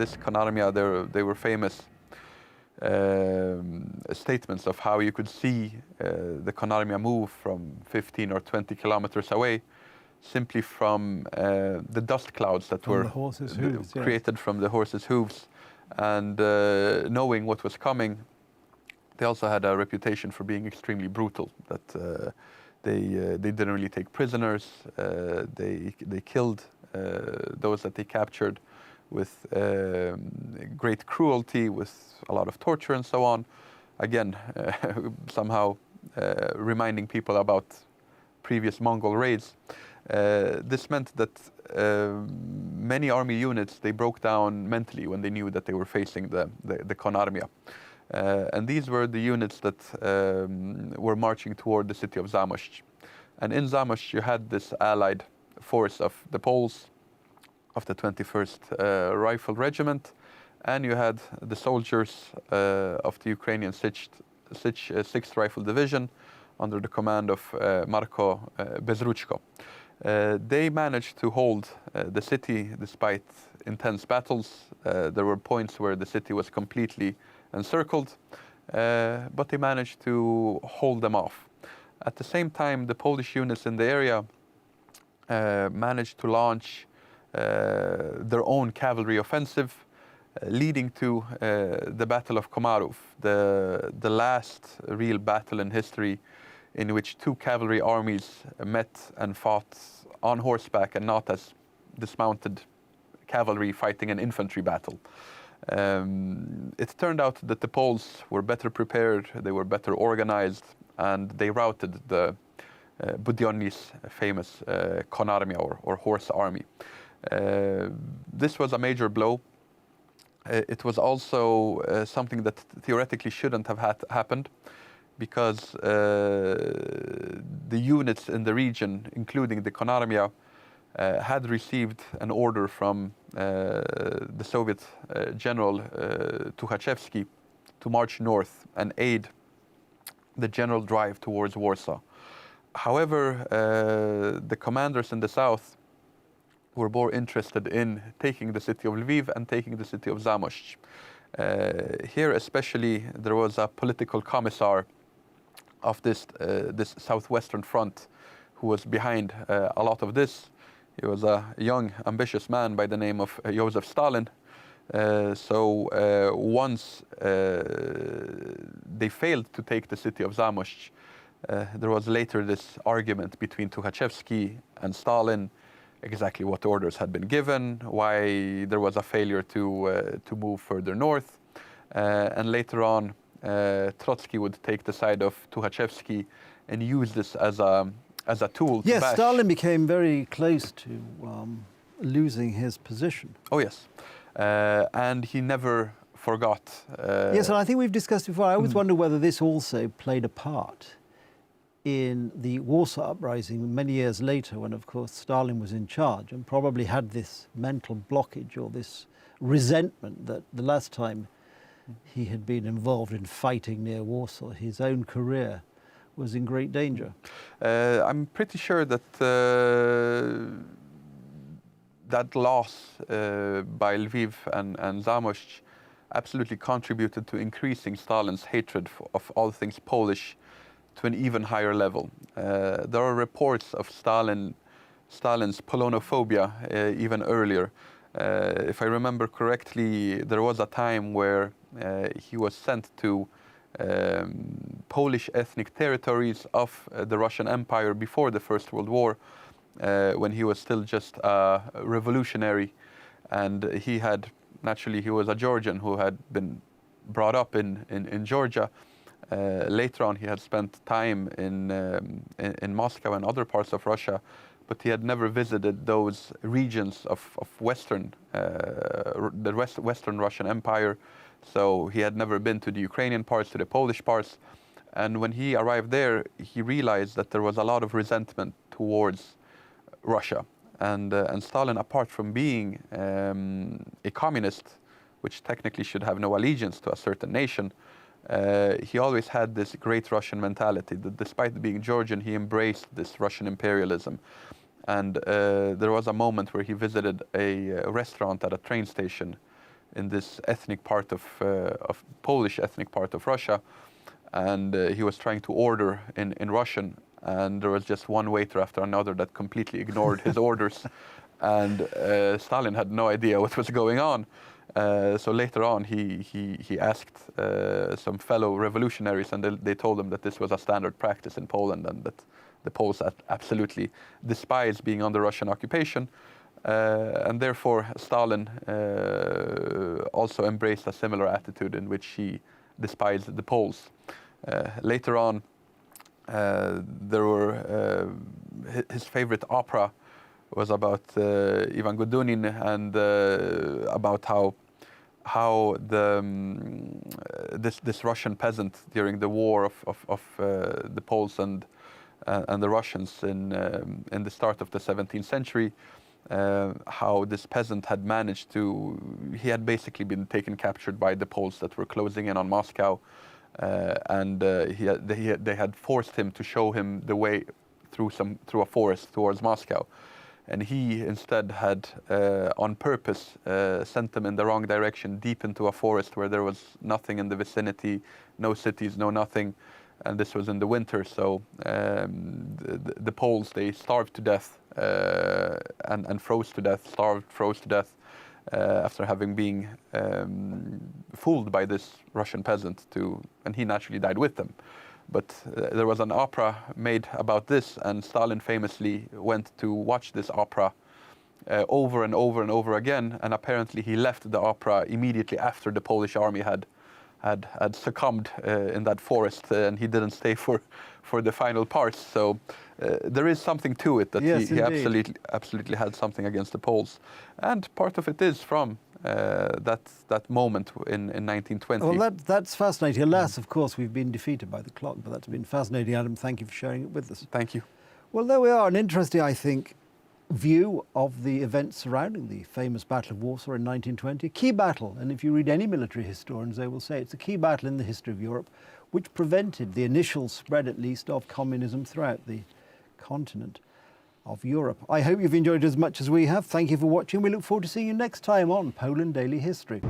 this Konarmia, they were famous statements of how you could see the Konarmia move from 15 or 20 kilometers away, simply from the dust clouds that from were the horses' hooves, created from the horses' hooves. And knowing what was coming, they also had a reputation for being extremely brutal, that they didn't really take prisoners. They killed those that they captured with great cruelty, with a lot of torture and so on. Again, somehow reminding people about previous Mongol raids. This meant that many army units, they broke down mentally when they knew that they were facing the Konarmia. And these were the units that were marching toward the city of Zamość. And in Zamość, you had this allied force of the Poles, of the 21st Rifle Regiment, and you had the soldiers of the Ukrainian 6th Rifle Division under the command of Marko Bezruchko. They managed to hold the city despite intense battles. There were points where the city was completely encircled, but they managed to hold them off. At the same time, the Polish units in the area managed to launch their own cavalry offensive, leading to the Battle of Komarów, the last real battle in history in which two cavalry armies met and fought on horseback and not as dismounted cavalry fighting an infantry battle. It turned out that the Poles were better prepared, they were better organized, and they routed the Budyonny's famous Konarmia, or horse army. This was a major blow. It was also something that theoretically shouldn't have happened, because the units in the region, including the Konarmia, had received an order from the Soviet General Tukhachevsky to march north and aid the general drive towards Warsaw. However, the commanders in the south were more interested in taking the city of Lviv and taking the city of Zamość. Here especially, there was a political commissar of this southwestern front who was behind a lot of this. He was a young, ambitious man by the name of Joseph Stalin. Once they failed to take the city of Zamość, there was later this argument between Tukhachevsky and Stalin, exactly what orders had been given, why there was a failure to move further north. And later on, Trotsky would take the side of Tukhachevsky and use this as a tool. Yes, to bash. Stalin became very close to losing his position. Oh yes, and he never forgot. Yes, and I think we've discussed before. I always wonder whether this also played a part in the Warsaw Uprising many years later, when, of course, Stalin was in charge and probably had this mental blockage or this resentment that the last time he had been involved in fighting near Warsaw, his own career was in great danger. I'm pretty sure that that loss by Lviv and Zamość absolutely contributed to increasing Stalin's hatred of all things Polish to an even higher level. There are reports of Stalin's Polonophobia even earlier. If I remember correctly, there was a time where he was sent to Polish ethnic territories of the Russian Empire before the First World War, when he was still just a revolutionary, and he was a Georgian who had been brought up in Georgia. Later on, he had spent time in Moscow and other parts of Russia, but he had never visited those regions of Western Russian Empire. So he had never been to the Ukrainian parts, to the Polish parts. And when he arrived there, he realized that there was a lot of resentment towards Russia. And Stalin, apart from being a communist, which technically should have no allegiance to a certain nation, he always had this great Russian mentality, that despite being Georgian, he embraced this Russian imperialism. And there was a moment where he visited a restaurant at a train station in this ethnic part of Polish ethnic part of Russia, and he was trying to order in Russian, and there was just one waiter after another that completely ignored his orders, and Stalin had no idea what was going on. So later on, he asked some fellow revolutionaries, and they told him that this was a standard practice in Poland, and that the Poles absolutely despise being under Russian occupation. And therefore, Stalin also embraced a similar attitude in which he despised the Poles. Later on, there were his favorite opera was about Ivan Godunin, and about how this Russian peasant during the war of the Poles and the Russians in the start of the 17th century, how this peasant had managed to, he had basically been captured by the Poles that were closing in on Moscow, and they had forced him to show him the way through a forest towards Moscow. And he instead had, on purpose, sent them in the wrong direction, deep into a forest where there was nothing in the vicinity, no cities, no nothing. And this was in the winter, so the Poles, they starved to death and froze to death, froze to death after having been fooled by this Russian peasant, and he naturally died with them. But there was an opera made about this, and Stalin famously went to watch this opera over and over and over again, and apparently he left the opera immediately after the Polish army had succumbed in that forest, and he didn't stay for the final parts. So there is something to it, that yes, he absolutely had something against the Poles, and part of it is from that moment in 1920. Well, that's fascinating. Alas, of course, we've been defeated by the clock, but that's been fascinating, Adam. Thank you for sharing it with us. Thank you. Well, there we are, an interesting, I think, view of the events surrounding the famous Battle of Warsaw in 1920. A key battle, and if you read any military historians, they will say it's a key battle in the history of Europe, which prevented the initial spread, at least, of communism throughout the continent of Europe. I hope you've enjoyed it as much as we have. Thank you for watching. We look forward to seeing you next time on Poland Daily History.